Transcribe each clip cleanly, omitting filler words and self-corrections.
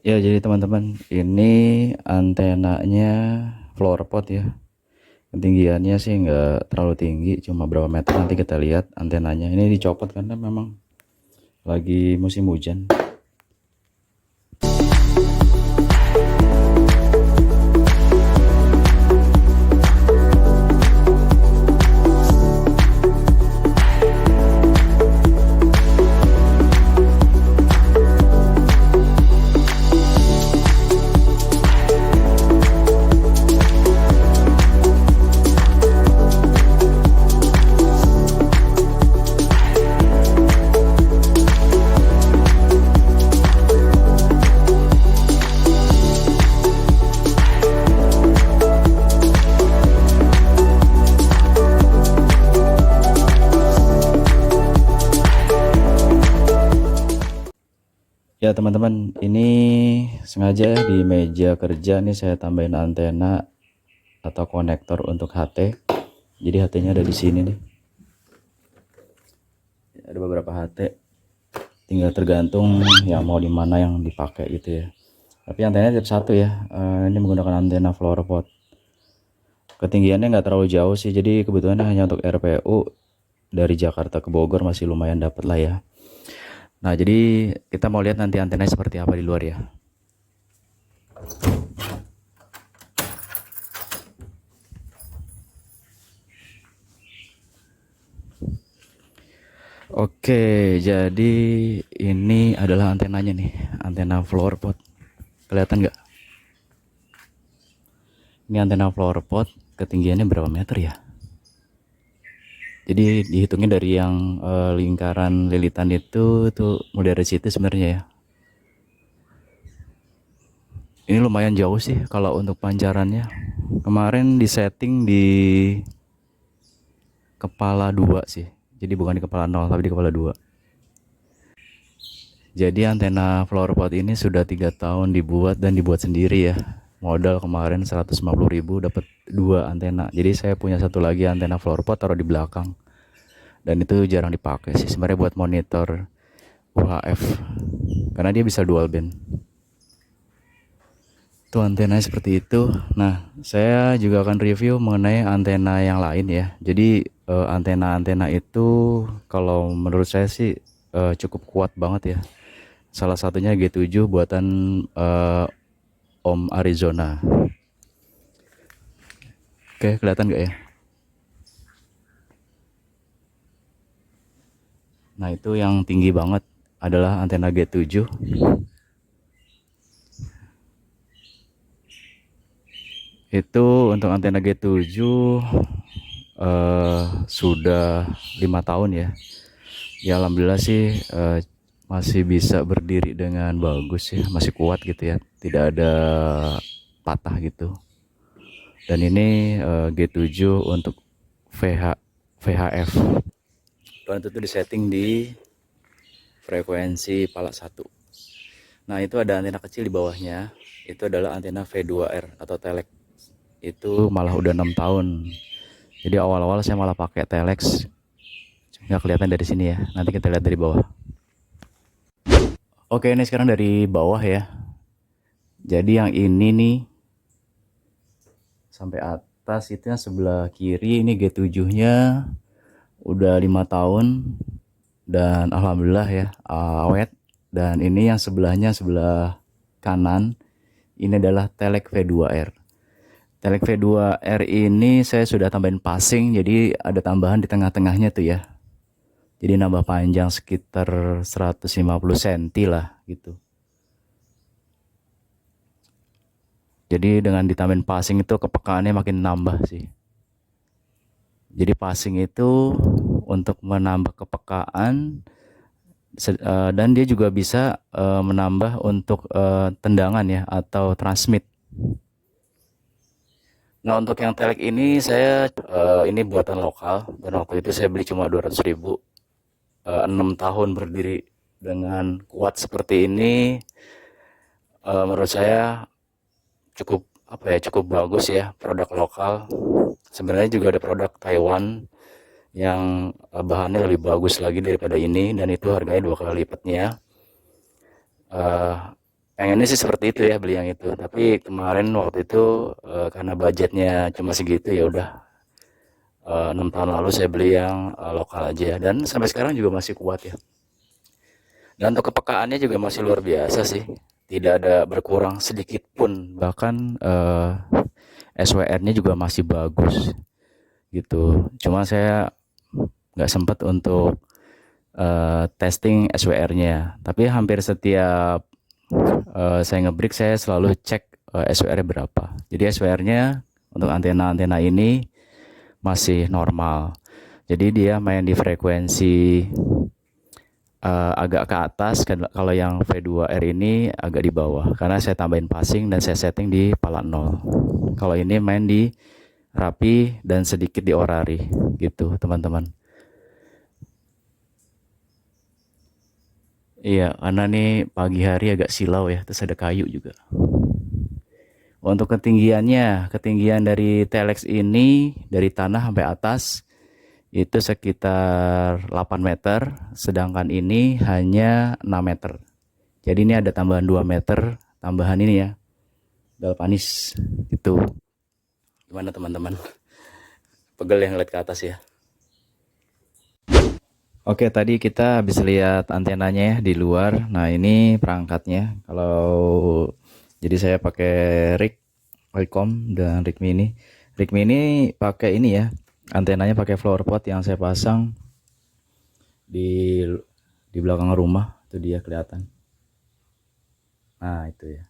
Ya, jadi teman-teman, ini antenanya flowerpot ya. Ketinggiannya sih nggak terlalu tinggi, cuma berapa meter nanti kita lihat antenanya. Ini dicopot karena memang lagi musim hujan. Ya teman-teman, ini sengaja di meja kerja nih saya tambahin antena atau konektor untuk HT. Jadi HT-nya ada di sini nih. Ada beberapa HT. Tinggal tergantung yang mau di mana yang dipakai gitu ya. Tapi antenanya tetap satu ya. Ini menggunakan antena flowerpot. Ketinggiannya nggak terlalu jauh sih. Jadi kebetulan hanya untuk RPU dari Jakarta ke Bogor masih lumayan dapat lah ya. Nah, jadi kita mau lihat nanti antenanya seperti apa di luar ya. Oke, jadi ini adalah antenanya nih, antena flowerpot. Kelihatan nggak? Ini antena flowerpot, ketinggiannya berapa meter ya? Jadi dihitungnya dari yang lingkaran lilitan itu tuh mulai dari situ sebenarnya ya. Ini lumayan jauh sih kalau untuk pancarannya. Kemarin di setting di kepala 2 sih. Jadi bukan di kepala 0 tapi di kepala 2. Jadi antena flowerpot ini sudah 3 tahun dibuat dan dibuat sendiri ya. Modal kemarin 150.000 dapat 2 antena. Jadi saya punya satu lagi antena flowerpot taruh di belakang. Dan itu jarang dipakai sih sebenarnya buat monitor UHF. Karena dia bisa dual band. Itu antenanya seperti itu. Nah, saya juga akan review mengenai antena yang lain ya. Jadi antena-antena itu kalau menurut saya sih cukup kuat banget ya. Salah satunya G7 buatan Om Arizona. Oke, kelihatan nggak ya? Nah, itu yang tinggi banget adalah antena G7. Itu untuk antena G7 sudah 5 tahun ya. Ya alhamdulillah sih masih bisa berdiri dengan bagus ya, masih kuat gitu ya, tidak ada patah gitu. Dan ini G7 untuk VHF. Dan itu disetting di frekuensi pala 1. Nah, itu ada antena kecil di bawahnya. Itu adalah antena V2R atau Telex. Itu malah udah 6 tahun. Jadi awal-awal saya malah pakai Telex. Nggak kelihatan dari sini ya. Nanti kita lihat dari bawah. Oke, ini sekarang dari bawah ya. Jadi yang ini nih sampai atas itu yang sebelah kiri ini G7-nya udah 5 tahun dan alhamdulillah ya awet. Dan ini yang sebelahnya sebelah kanan ini adalah Telex V2R. Telex V2R ini saya sudah tambahin passing, jadi ada tambahan di tengah-tengahnya tuh ya. Jadi nambah panjang sekitar 150 cm lah gitu. Jadi dengan ditambahin passing itu kepekaannya makin nambah sih. Jadi passing itu untuk menambah kepekaan dan dia juga bisa menambah untuk tendangan ya atau transmit. Nah, untuk yang Telex ini saya ini buatan lokal dan waktu itu saya beli cuma 200.000. 6 tahun berdiri dengan kuat seperti ini, menurut saya cukup apa ya, cukup bagus ya produk lokal. Sebenarnya juga ada produk Taiwan yang bahannya lebih bagus lagi daripada ini dan itu harganya 2 kali lipatnya. Yang pengennya sih seperti itu ya, beli yang itu. Tapi kemarin waktu itu karena budgetnya cuma segitu, ya udah 6 tahun lalu saya beli yang lokal aja, dan sampai sekarang juga masih kuat ya. Dan untuk kepekaannya juga masih luar biasa sih, tidak ada berkurang sedikit pun. Bahkan SWR-nya juga masih bagus gitu. Cuma saya nggak sempat untuk testing SWR-nya, tapi hampir setiap saya ngebreak saya selalu cek SWR-nya berapa. Jadi SWR-nya untuk antena-antena ini masih normal. Jadi dia main di frekuensi agak ke atas, kalau yang V2R ini agak di bawah karena saya tambahin passing dan saya setting di pala 0. Kalau ini main di rapi dan sedikit di orari gitu teman-teman. Iya, karena nih pagi hari agak silau ya, terus ada kayu juga. Untuk ketinggiannya, ketinggian dari Telex ini dari tanah sampai atas itu sekitar 8 meter, sedangkan ini hanya 6 meter. Jadi ini ada tambahan 2 meter, tambahan ini ya, galvanis itu. Gimana teman-teman? Pegel yang ngeliat ke atas ya. Oke, tadi kita habis lihat antenanya ya di luar. Nah, ini perangkatnya. Jadi saya pakai rig Wacom dan rig mini. Rig mini pakai ini ya, antenanya pakai flower pot yang saya pasang di belakang rumah. Itu dia kelihatan. Nah, itu ya.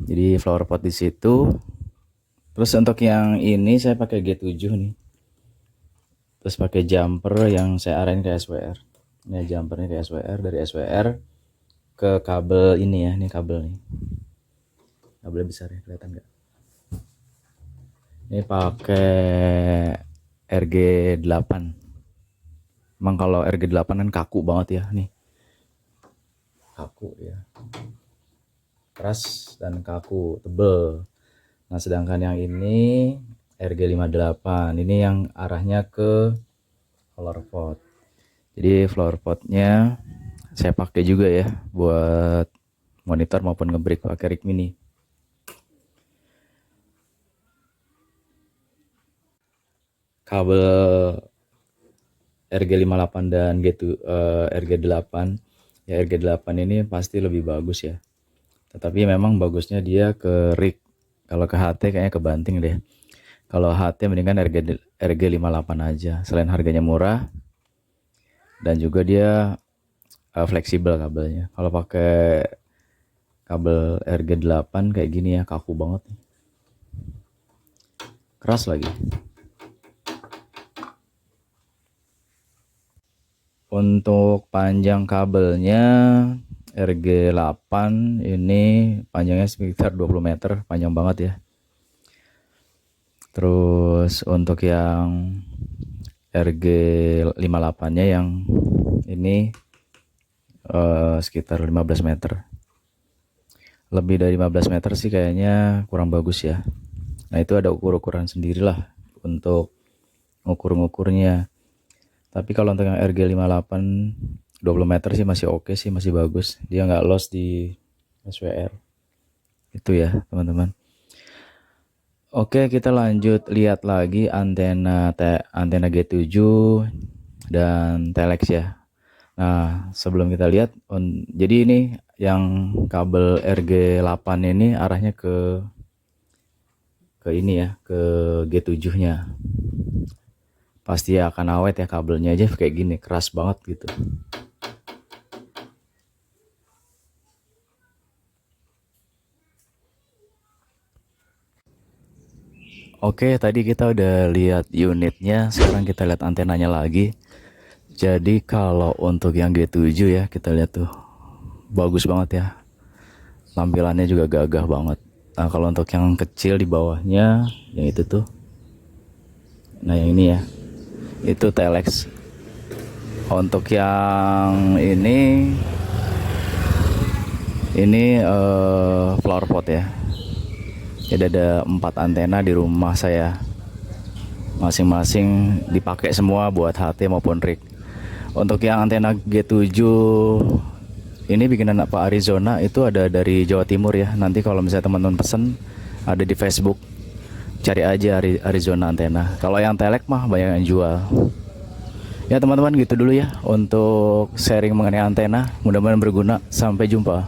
Jadi flower pot di situ. Terus untuk yang ini saya pakai G7 nih. Terus pakai jumper yang saya arahin ke SWR. Ini jumpernya ke SWR, dari SWR ke kabel ini ya, ini kabel nih. Kabelnya besar ya, kelihatan nggak? Ini pakai RG8. Emang kalau RG8 kan kaku banget ya, nih. Kaku ya. Keras dan kaku, tebel. Nah, sedangkan yang ini RG58. Ini yang arahnya ke flower pot. Jadi flower potnya saya pakai juga ya buat monitor maupun ngebreak pakai rig mini. Kabel RG58 dan RG8 ya, RG8 ini pasti lebih bagus ya, tetapi memang bagusnya dia ke rig. Kalau ke HT kayaknya kebanting deh. Kalau HT mendingan RG58 aja, selain harganya murah dan juga dia fleksibel kabelnya. Kalau pakai kabel RG8 kayak gini ya, kaku banget, keras lagi. Untuk panjang kabelnya RG8 ini panjangnya sekitar 20 meter, panjang banget ya. Terus untuk yang RG58 nya yang ini sekitar 15 meter. Lebih dari 15 meter sih kayaknya kurang bagus ya. Nah, itu ada ukur-ukuran sendirilah untuk ngukur-ngukurnya. Tapi kalau untuk yang RG58 20 meter sih masih oke sih, masih bagus. Dia nggak loss di SWR. Itu ya teman-teman. Oke, kita lanjut lihat lagi antena G7 dan Telex ya. Nah, sebelum kita lihat, jadi ini yang kabel RG8 ini arahnya ke ini ya, ke G7-nya. Pasti akan awet ya, kabelnya aja kayak gini, keras banget gitu. Oke, tadi kita udah lihat unitnya, sekarang kita lihat antenanya lagi. Jadi kalau untuk yang G7 ya, kita lihat tuh bagus banget ya, tampilannya juga gagah banget. Nah, kalau untuk yang kecil di bawahnya, yang itu tuh, nah yang ini ya, itu Telex. Untuk yang ini flower pot ya. Jadi ada 4 antena di rumah saya, masing-masing dipakai semua buat HT maupun rig. Untuk yang antena G7 Ini bikinan Pak Arizona, itu ada dari Jawa Timur ya. Nanti kalau misalnya teman-teman pesen, ada di Facebook, cari aja Arizona antena. Kalau yang telek mah banyak yang jual. Ya teman-teman, gitu dulu ya untuk sharing mengenai antena. Mudah-mudahan berguna. Sampai jumpa.